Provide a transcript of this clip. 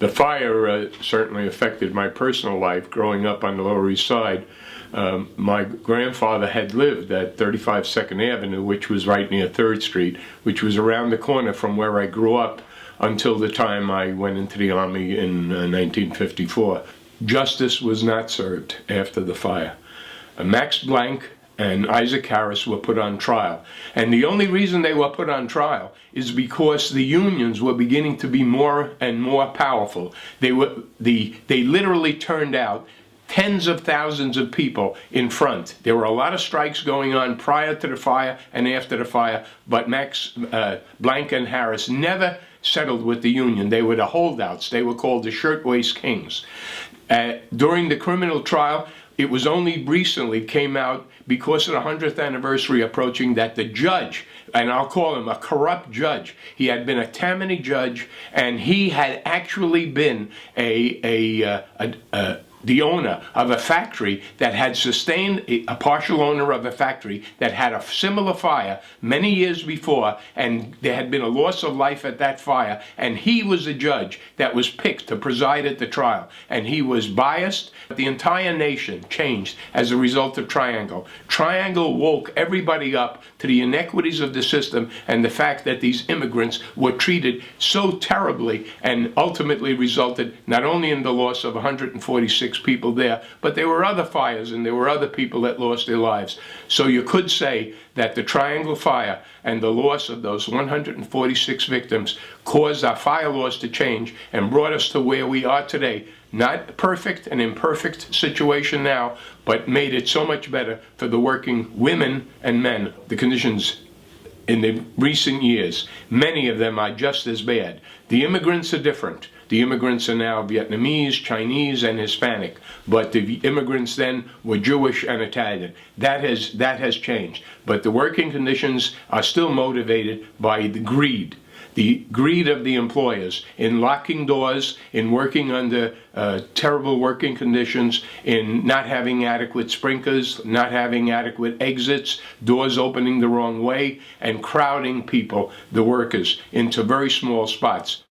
The fire certainly affected my personal life growing up on the Lower East Side. My grandfather had lived at 35 2nd Avenue, which was right near 3rd Street, which was around the corner from where I grew up until the time I went into the Army in 1954. Justice was not served after the fire. Max Blank and Isaac Harris were put on trial. And the only reason they were put on trial is because the unions were beginning to be more and more powerful. They literally turned out tens of thousands of people in front. There were a lot of strikes going on prior to the fire and after the fire, but Max Blank and Harris never settled with the union. They were the holdouts. They were called the Shirtwaist Kings. During the criminal trial, it was only recently came out, because of the 100th anniversary approaching, that the judge, and I'll call him a corrupt judge, he had been a Tammany judge, and he had actually been the owner of a factory that had sustained, a partial owner of a factory that had a similar fire many years before, and there had been a loss of life at that fire, and he was the judge that was picked to preside at the trial, and he was biased. The entire nation changed as a result of Triangle. Triangle woke everybody up to the inequities of the system and the fact that these immigrants were treated so terribly, and ultimately resulted not only in the loss of 146 people there, but there were other fires and there were other people that lost their lives. So you could say that the Triangle Fire and the loss of those 146 victims caused our fire laws to change and brought us to where we are today. Not perfect, an imperfect situation now, but made it so much better for the working women and men. The conditions in the recent years, many of them are just as bad. The immigrants are different. The immigrants are now Vietnamese, Chinese, and Hispanic, but the immigrants then were Jewish and Italian. That has changed, but the working conditions are still motivated by the greed of the employers in locking doors, in working under terrible working conditions, in not having adequate sprinklers, not having adequate exits, doors opening the wrong way, and crowding people, the workers, into very small spots.